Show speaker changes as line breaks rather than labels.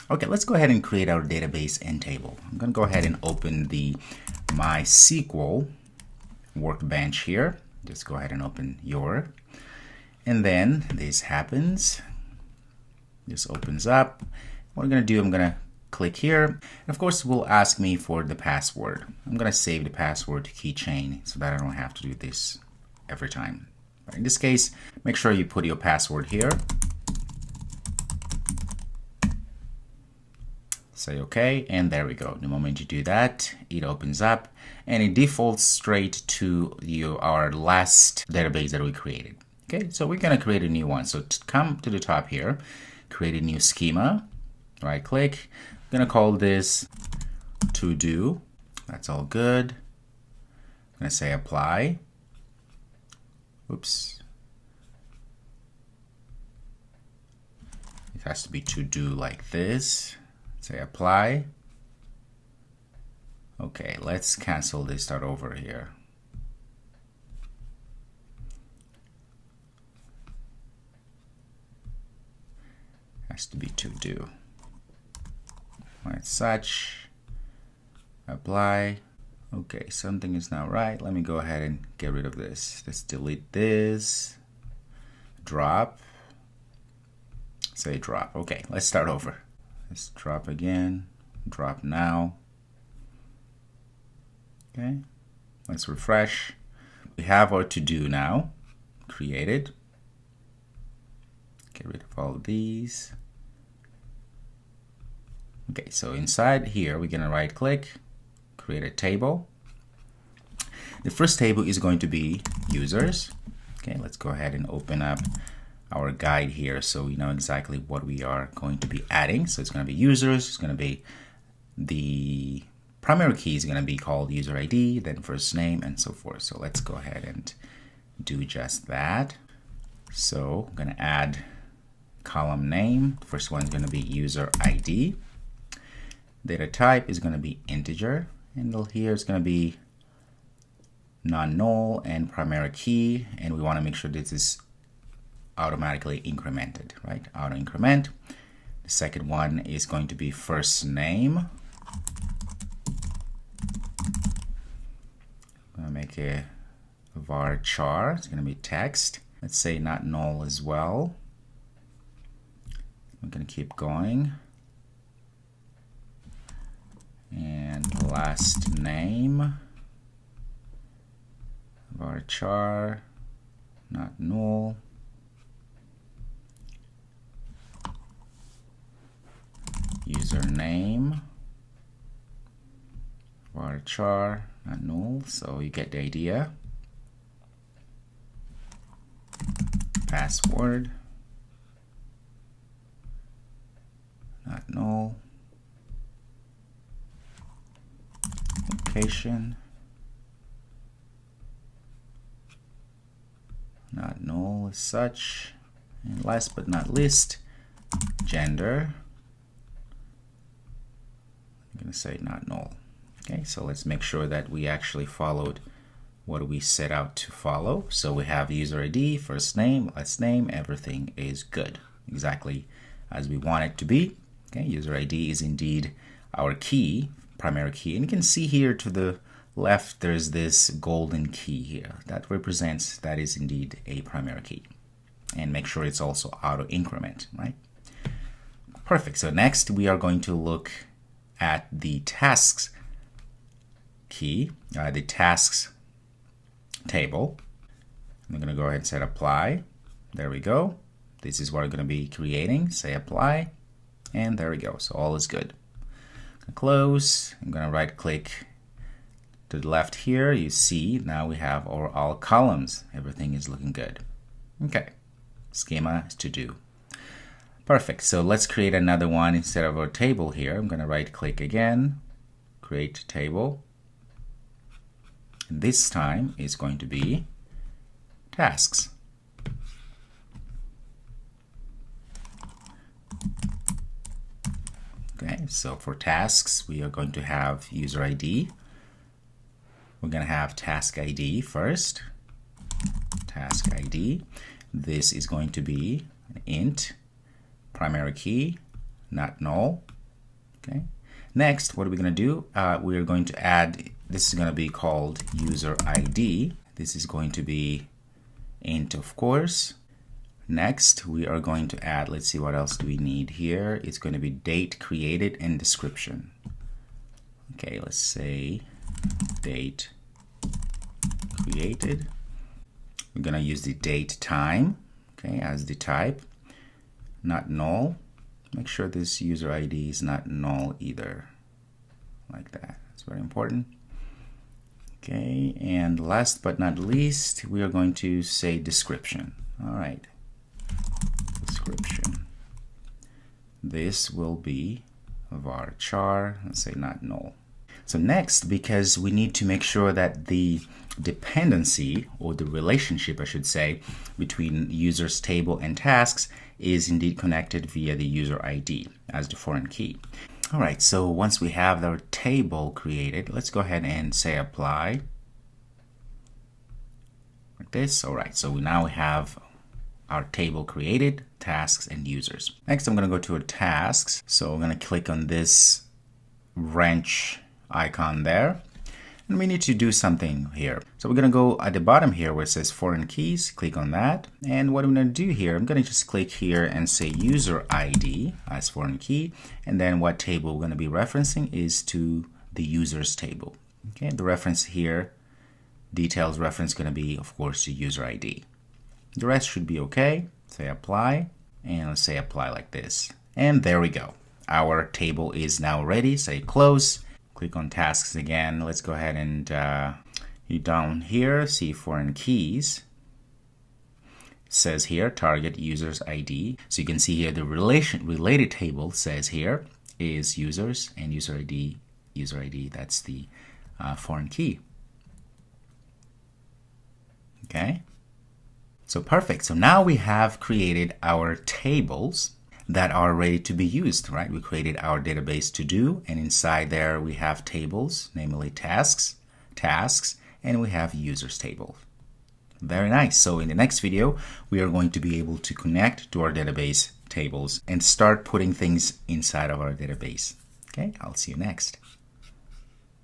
Okay, let's go ahead and create our database and table. I'm going to go ahead and open the Mysql workbench here. Just go ahead and open your, and then this happens. This opens up. What I'm going to do, I'm going to click here. And of course, it will ask me for the password. I'm going to save the password to keychain so that I don't have to do this every time. But in this case, make sure you put your password here. Say OK, and there we go. The moment you do that, it opens up and it defaults straight to our last database that we created. Okay, so we're going to create a new one. So to come to the top here, create a new schema, right click. I'm going to call this Todo. That's all good. I'm going to say apply. Oops. It has to be Todo like this. Say apply. Okay, let's cancel this, start over here. Has to be Todo. Like such. Apply. Okay, something is not right. Let me go ahead and get rid of this. Let's delete this. Drop. Say drop. Okay, let's start over. Let's drop again. Drop now. Okay, let's refresh. We have our to-do now created. Get rid of all of these. Okay, so inside here, we're gonna right click, create a table. The first table is going to be users. Okay, let's go ahead and open up our guide here so we know exactly what we are going to be adding. So it's going to be users, it's going to be the primary key is going to be called user ID, then first name and so forth. So let's go ahead and do just that. So I'm going to add column name. The first one is going to be user ID. Data type is going to be integer, and here is going to be non-null and primary key, and we want to make sure this is automatically incremented, right? Auto increment. The second one is going to be first name. I'm gonna make a varchar. It's gonna be text. Let's say not null as well. I'm gonna keep going. And last name. Varchar, not null. Username, varchar, not null, so you get the idea. Password, not null. Location, not null as such. And last but not least, gender. I'm going to say not null. Okay, so let's make sure that we actually followed what we set out to follow. So we have user ID, first name, last name, everything is good, exactly as we want it to be. Okay, user ID is indeed our key, primary key, and you can see here to the left there's this golden key here that represents that is indeed a primary key. And make sure it's also auto increment, right? Perfect. So next we are going to look at the tasks key, the tasks table. I'm going to go ahead and set apply. There we go. This is what we're going to be creating. Say apply, and there we go. So all is good. Close. I'm going to right click to the left here. You see now we have our all columns. Everything is looking good. Okay. Schema is to do. Perfect. So let's create another one instead of our table here. I'm going to right click again, create table. And this time it's going to be tasks. Okay, so for tasks, we are going to have user ID. We're going to have task ID first. Task ID. This is going to be an int. Primary key, not null. Okay. Next, what are we going to do? We are going to add, this is going to be called user ID. This is going to be int, of course. Next, we are going to add, let's see what else do we need here. It's going to be date created and description. Okay, let's say date created. We're going to use the date time, okay, as the type, not null. Make sure this user ID is not null either, like that. It's very important. Okay, and last but not least, we are going to say description. All right, description. This will be varchar, let's say not null. So next, because we need to make sure that the dependency, or the relationship I should say, between users table and tasks is indeed connected via the user ID as the foreign key. All right, so once we have our table created, let's go ahead and say apply. Like this. All right, so now we have our table created, tasks and users. Next, I'm going to go to tasks. So I'm going to click on this wrench icon there. And we need to do something here. So we're going to go at the bottom here where it says foreign keys, click on that. And what I'm going to do here, I'm going to just click here and say user ID as foreign key. And then what table we're going to be referencing is to the users table. Okay, the reference here, details reference going to be, of course, the user ID. The rest should be okay. Say apply, and let's say apply like this. And there we go. Our table is now ready. Say close. Click on tasks again. Let's go ahead and you down here see foreign keys. It says here target users ID. So you can see here the related table says here is users and user ID. User ID, that's the foreign key. Okay. So perfect. So now we have created our tables that are ready to be used, right? We created our database to do, and inside there we have tables, namely tasks, and we have users table. Very nice. So in the next video, we are going to be able to connect to our database tables and start putting things inside of our database. Okay, I'll see you next.